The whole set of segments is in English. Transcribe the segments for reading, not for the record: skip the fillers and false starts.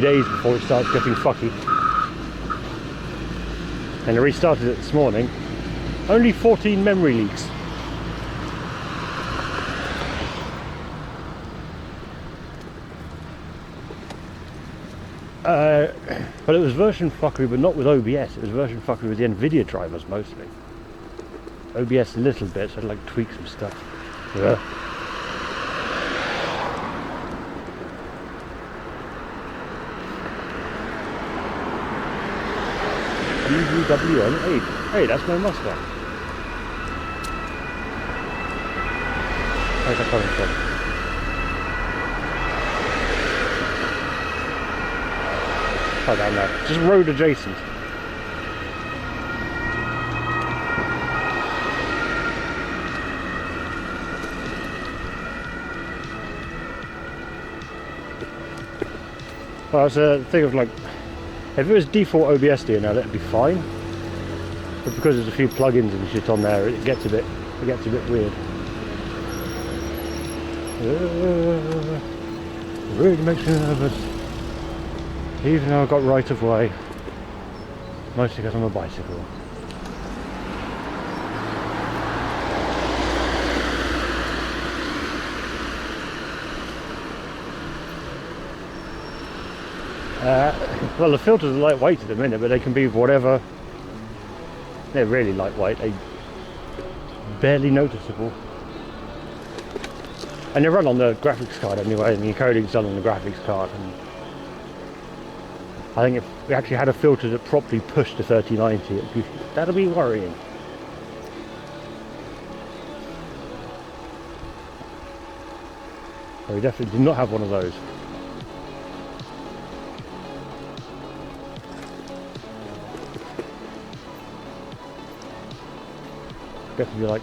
days before it starts getting fucky. And I restarted it this morning. Only 14 memory leaks. But it was version fuckery, but not with OBS. It was version fuckery with the NVIDIA drivers mostly. OBS a little bit, so I'd like to tweak some stuff. Yeah. WWM8. Hey, that's my Mustang. Where's that coming from? Oh, down there. Just road adjacent. Well, it's a thing of like, if it was default OBS DNL, it'd be fine. But because there's a few plugins and shit on there, it gets a bit weird. It really makes me nervous. Even though I've got right of way, mostly because I'm a bicycle. Well, the filters are lightweight at the minute, but they can be whatever. They're really lightweight. They're barely noticeable. And they run on the graphics card anyway, and the encoding's done on the graphics card. And I think if we actually had a filter that properly pushed to 3090, that'll be worrying. So we definitely did not have one of those. Definitely like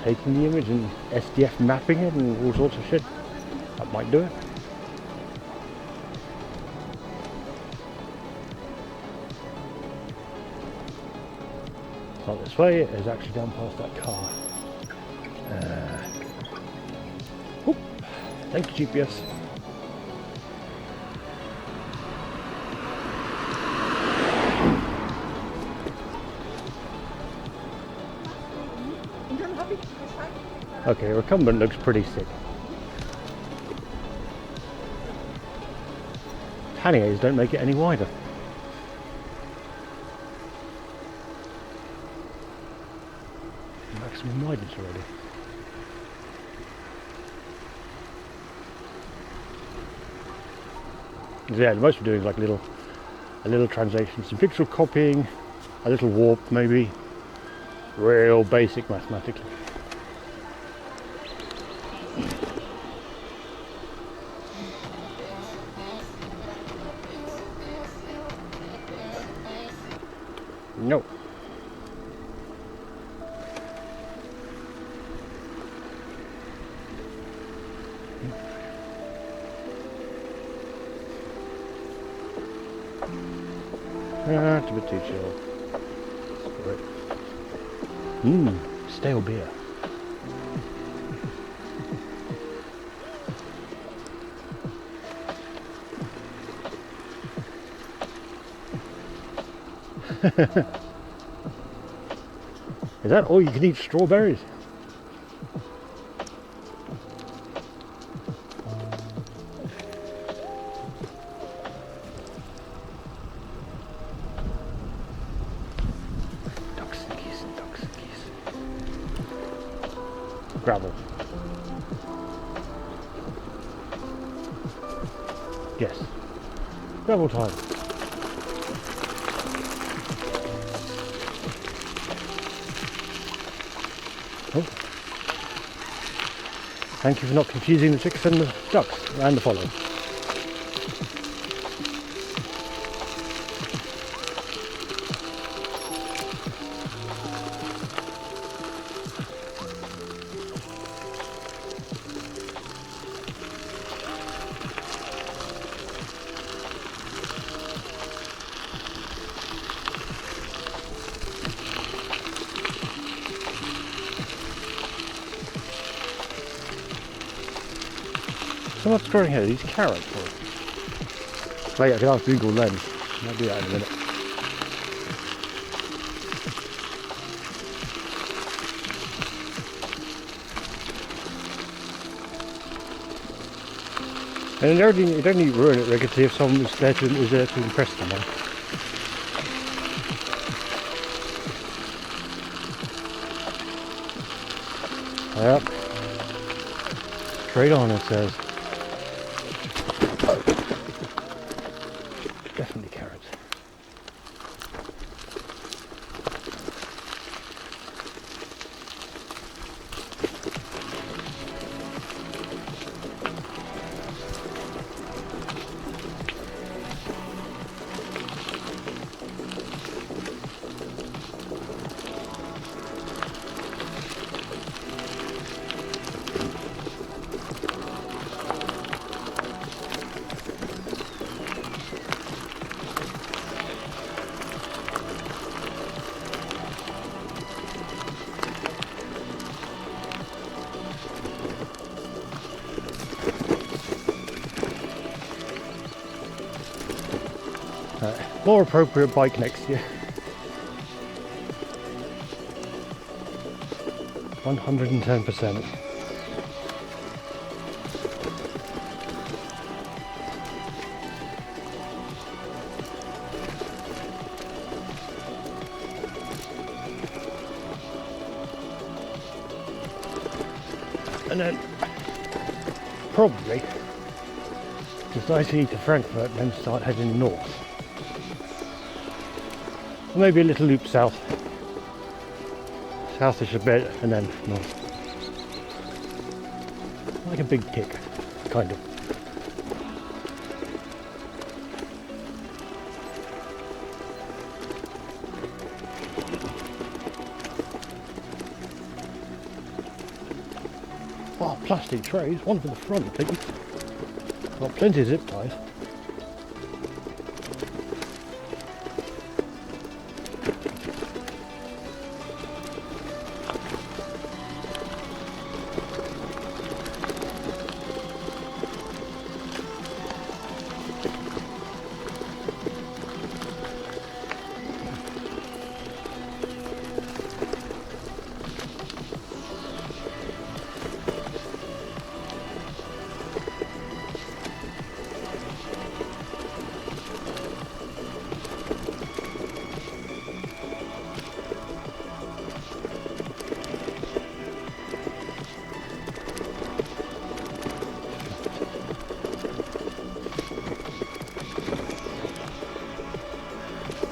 taking the image and SDF mapping it and all sorts of shit. That might do it. It's not this way, it is actually down past that car. Whoop. Thank you, GPS. Okay, recumbent looks pretty sick. Tanning aids don't make it any wider. Maximum wideness already. So yeah, the most we're doing is like a little translation, some pixel copying, a little warp maybe. Real basic mathematically. No. It's a bit too chill. Stale beer. Is that all you can eat? Strawberries? Ducks and geese and ducks and geese. Gravel. Yes. Gravel time. Oh. Thank you for not confusing the chicks and the ducks and the follow. So what's growing here? These carrots? Or? Wait, I can ask Google Lens. I'll do that in a minute. And you don't need to ruin it regularly if someone was there to impress someone. Yep. Straight on, it says. Oh. Definitely carrots. More appropriate bike next year. 110%. And then probably just ICE to Frankfurt and then start heading north. Maybe a little loop south. Southish a bit and then north. Like a big kick, kind of. Oh, plastic trays, one for the front, please. Got plenty of zip ties.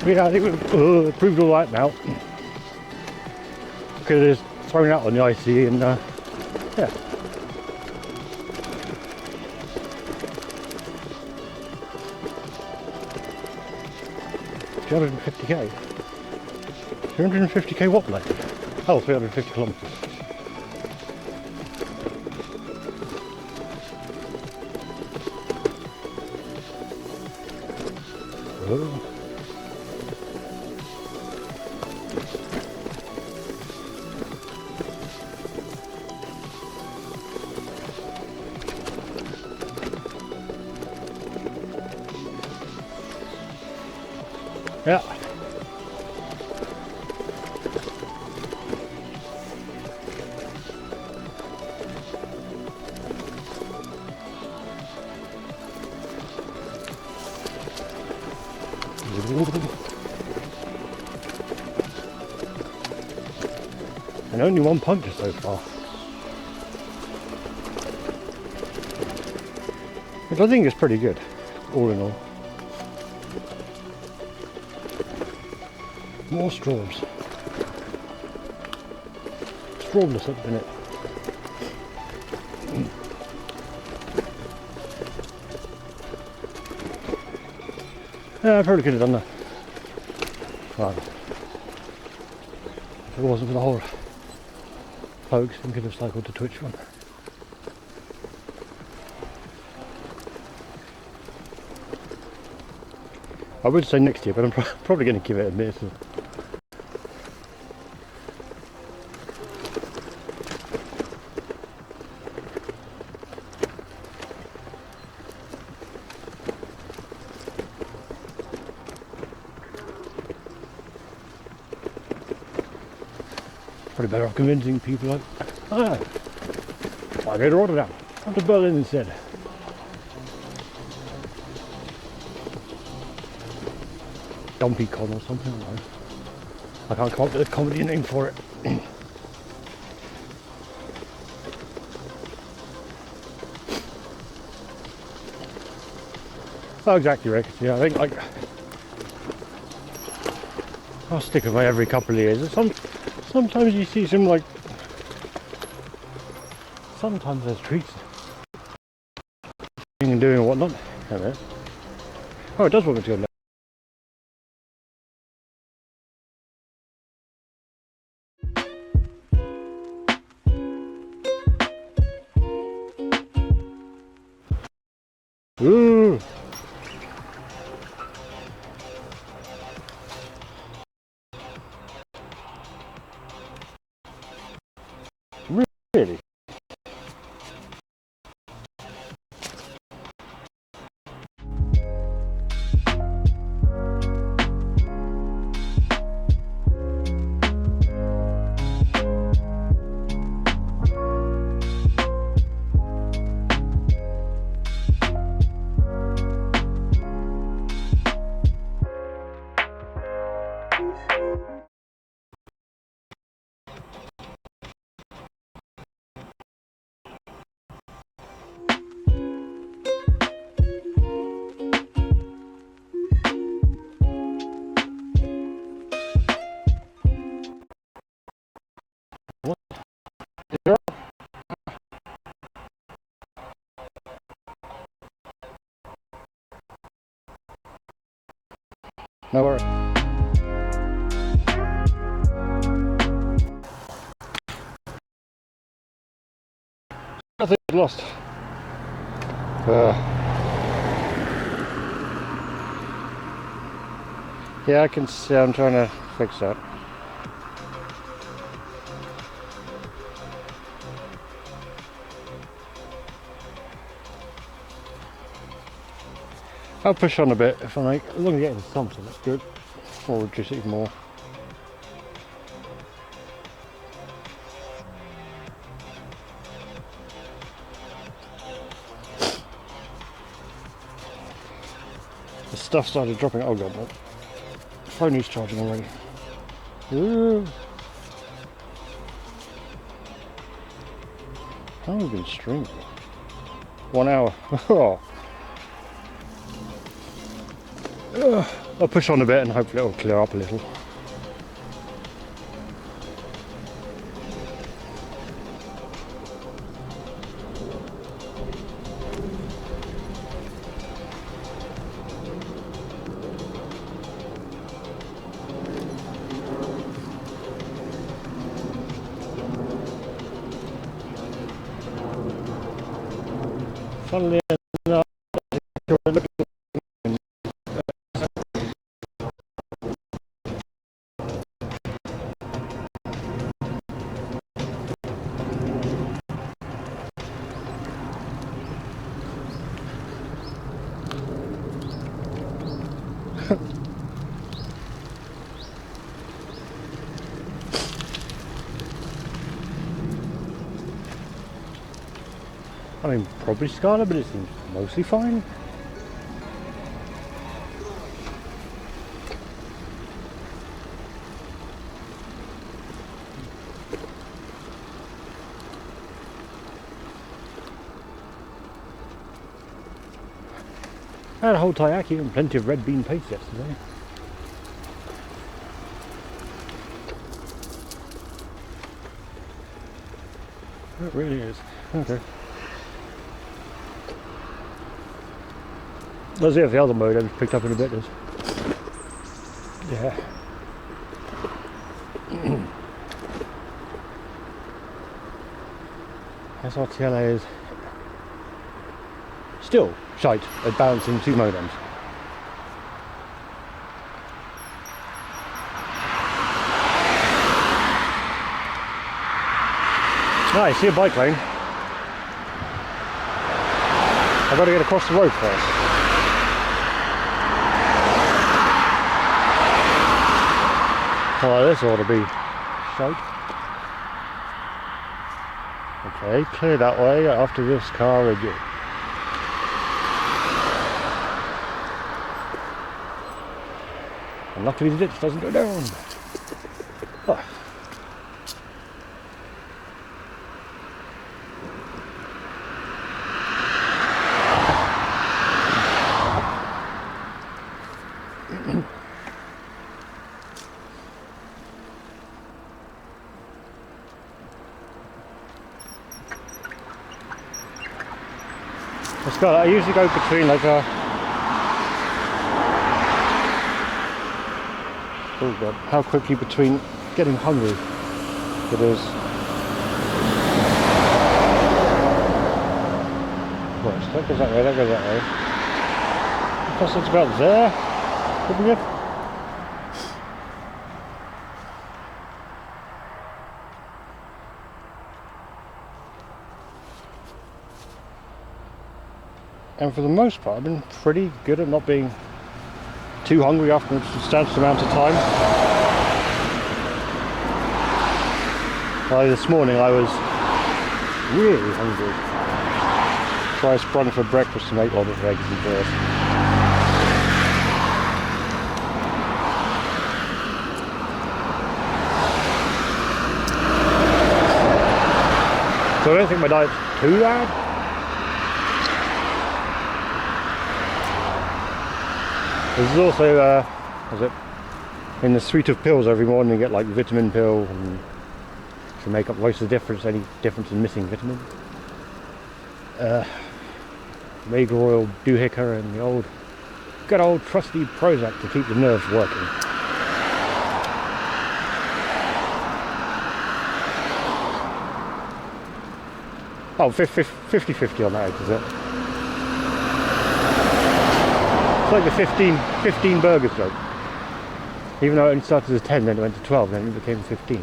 Yeah, I think we've approved all right now. Could have just thrown out on the IC and yeah. $250k. 250k what like? Oh, 350 kilometres. Oh. Yeah. And only one puncture so far. Which I think is pretty good, all in all. More straws. Strawless at the minute. Yeah, I probably could have done that. Well, if it wasn't for the whole pokes, I could have cycled to Twitch one. I would say next year, but I'm probably going to give it a miss. Probably better off convincing people like, ah, I'll go to Rotterdam, come to Berlin instead. Dumpy Con or something, I don't know. I can't come up with a comedy name for it. Oh, exactly, Rick. Yeah, I think like I'll stick with my every couple of years. Sometimes you see some like, sometimes there's treats and doing and whatnot. There. Oh, it does want me to go left. Ooh. Really? What? No worries. I think I've lost. Yeah, I can see. I'm trying to fix that. I'll push on a bit if I make, as long as I get into something, that's good. Or reduce it even more. The stuff started dropping. Oh god, no. The phone is charging already. Ooh. How have we been streaming? 1 hour. Oh. I'll push on a bit and hopefully it'll clear up a little. Funnily enough, I mean, probably scarlet, but it seems mostly fine. I had a whole taiyaki and plenty of red bean paste yesterday. It really is. Okay. Let's see if the other mode I've picked up in a bit is. Yeah. SRTLA is still shite at balancing two modems. Ah, I see a bike lane. I've got to get across the road first. Oh, this ought to be shite. Okay, clear that way after this car again. And luckily the ditch doesn't go down. Oh. Scott, I usually go between like a... Oh god, how quickly between getting hungry it is. Right, that goes that way, that goes that way. Plus it's about there. Could be good. And for the most part, I've been pretty good at not being too hungry after a substantial amount of time. Like this morning, I was really hungry. So I sprung for breakfast to make all the eggs and bread. So I don't think my diet's too bad. There's also, in the suite of pills every morning you get like vitamin pill and to make up most of the difference, any difference in missing vitamins. Magle oil, doohickey and the old, good old trusty Prozac to keep the nerves working. Oh, 50-50 on that, is it? It's like the 15 burgers joke. Even though it only started as 10, then it went to 12, then it became 15.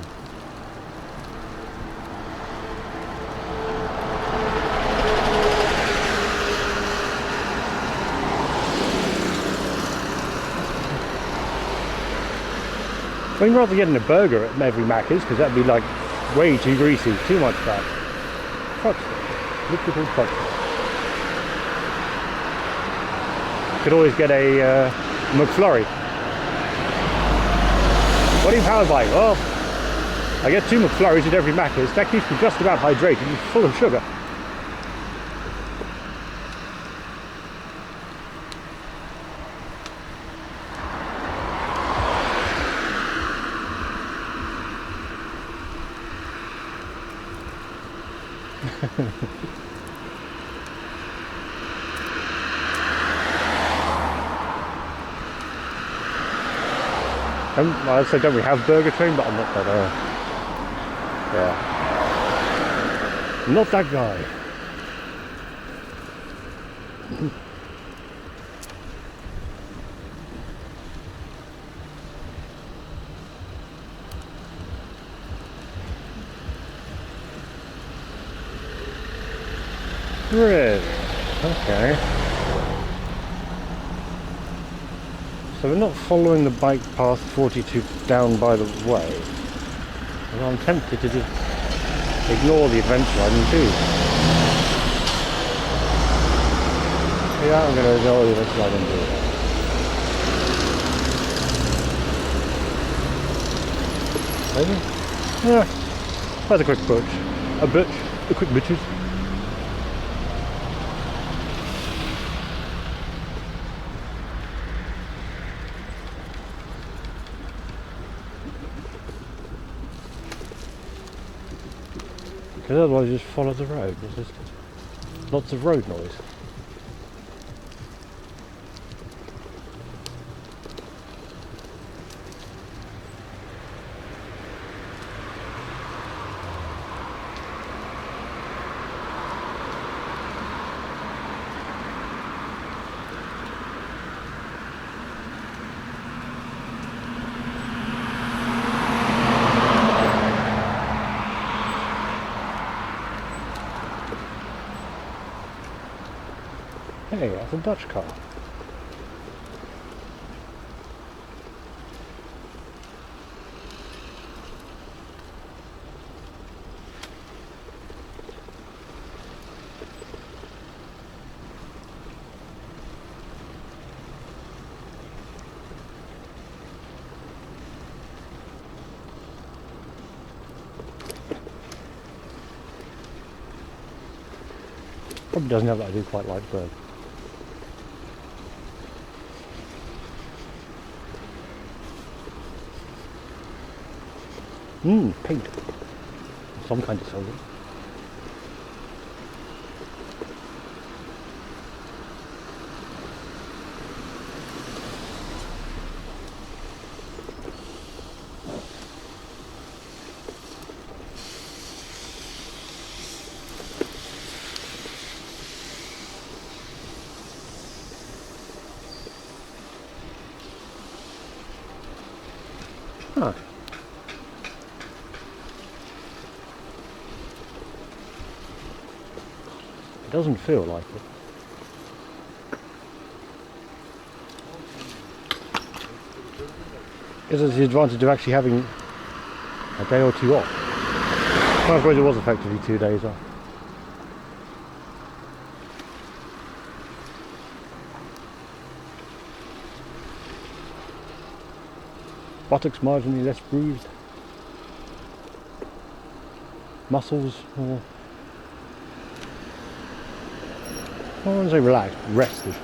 I mean, rather getting a burger at every Macca's, because that'd be like way too greasy, too much fat. Fuck. Little fuck. Could always get a McFlurry. What are you powered by? Well, I get 2 McFlurries at every Macca's. That keeps me just about hydrated and full of sugar. I said, don't we have Burger Train? But I'm not that, yeah. Not that guy. Really? Okay. So we're not following the bike path 42 down by the way. Well, I'm tempted to just ignore the adventure line too. Yeah, I'm going to ignore the adventure line and do it. Maybe? Yeah. That's a quick butch. A quick bitches. Because otherwise you just follow the road. There's just lots of road noise. Hey, that's a Dutch car. Probably doesn't have that. I do quite like bird. Paint. Some kind of solvent. Huh. It doesn't feel like it. This is the advantage of actually having a day or two off. Well, I suppose it was effectively 2 days off. Buttocks marginally less bruised. Muscles more, I wouldn't say relaxed, rested.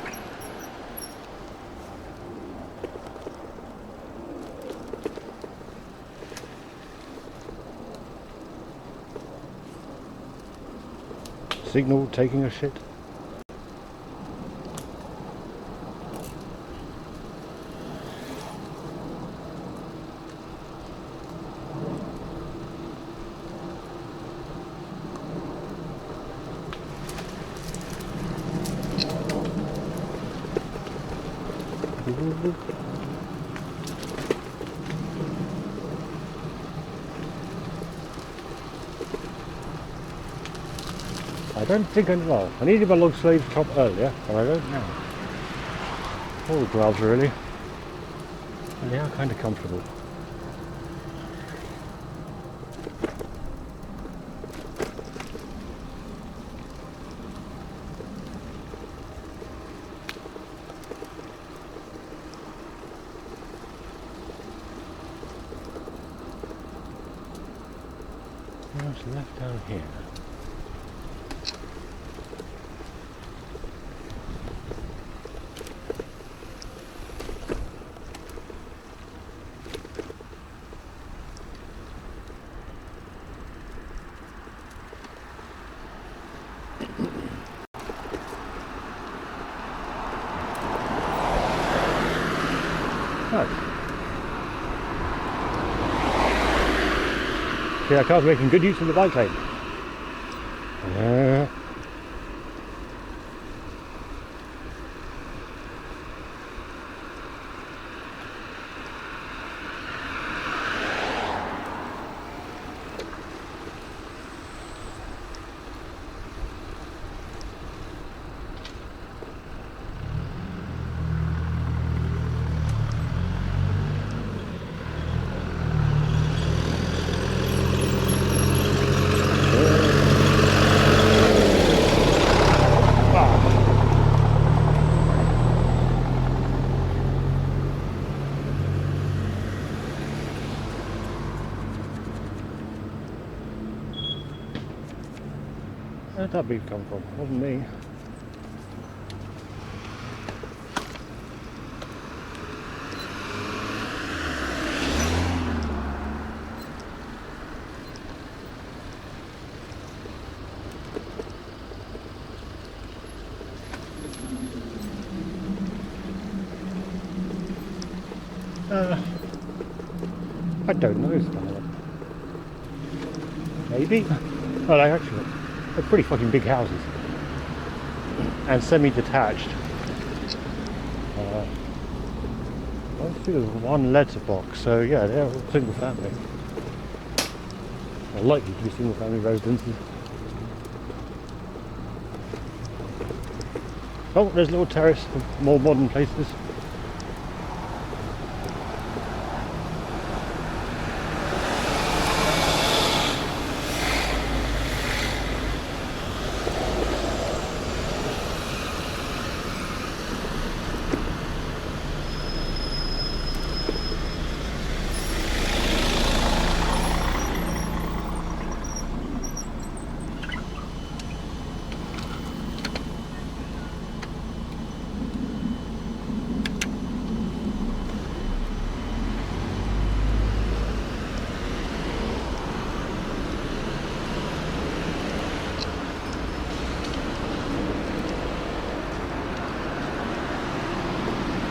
Signal taking a shit. I don't think I know. I needed my long sleeve top earlier, but I don't now. All the gloves really. And they are kind of comfortable. What's left down here? See, that car's making good use of the bike lane. Where'd that beef come from? Wasn't me. I don't know, Scarlett. Maybe? Well, actually, they're pretty fucking big houses. And semi-detached. I think there's one letterbox, so yeah, they're all single family. Or likely to be single family residences. Oh, there's a little terrace for more modern places.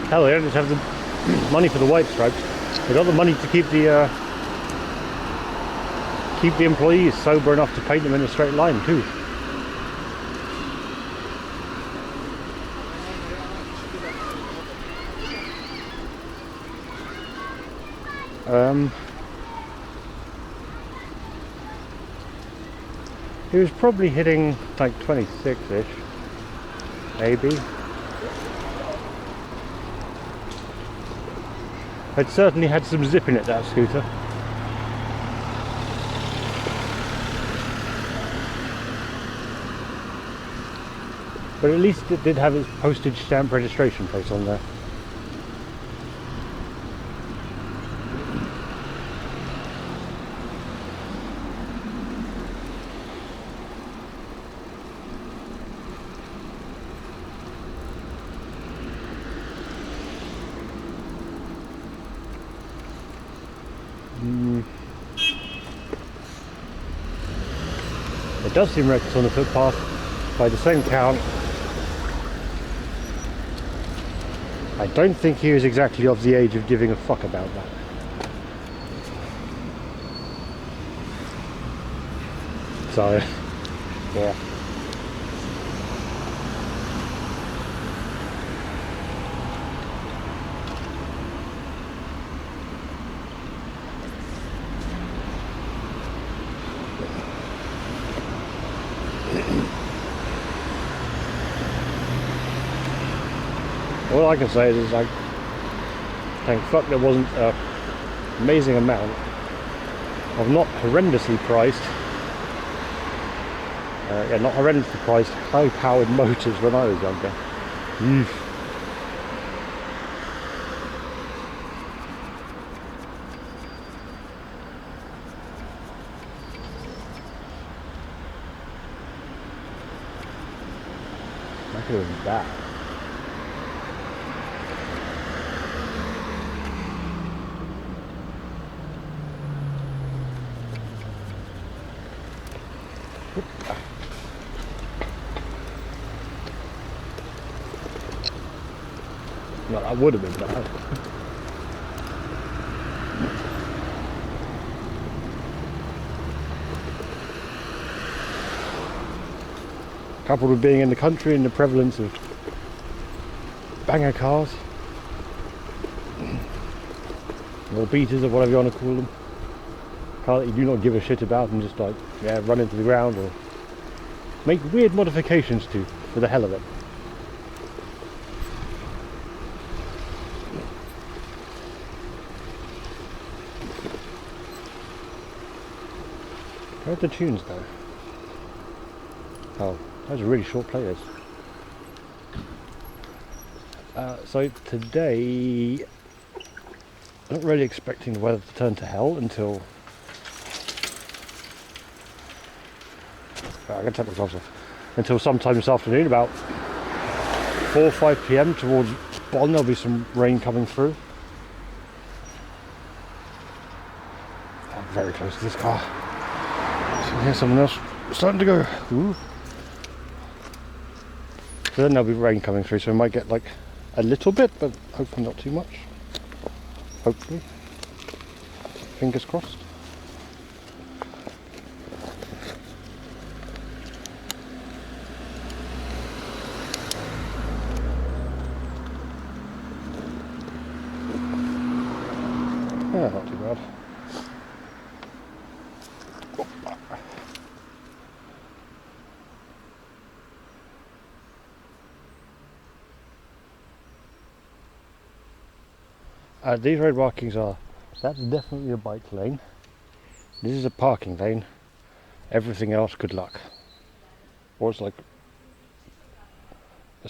Hell, they don't just have the money for the white stripes. They got the money to keep the employees sober enough to paint them in a straight line too. He was probably hitting like 26-ish, maybe. It certainly had some zip in it, that scooter. But at least it did have its postage stamp registration plate on there. It does seem reckless on the footpath by the same count. I don't think he was exactly of the age of giving a fuck about that. So, yeah. All I can say is like, thank fuck there wasn't an amazing amount of not horrendously priced, not horrendously priced, high-powered motors when I was younger. That could have been bad. Well, that would have been bad. Coupled with being in the country and the prevalence of banger cars, or beaters or whatever you want to call them, car that you do not give a shit about and just like, yeah, run into the ground or make weird modifications to for the hell of it. Where'd the tunes go? Oh, that was a really short playlist. So today, I'm not really expecting the weather to turn to hell until... I'm going to take my gloves off. Until sometime this afternoon, about 4 or 5 PM towards Bonn, there'll be some rain coming through. I'm very close to this car. So here's someone else starting to go. Ooh. So then there'll be rain coming through, so we might get like a little bit, but hopefully not too much. Hopefully. Fingers crossed. Yeah, not too bad. These road markings are, that's definitely a bike lane. This is a parking lane. Everything else, good luck. Or it's like a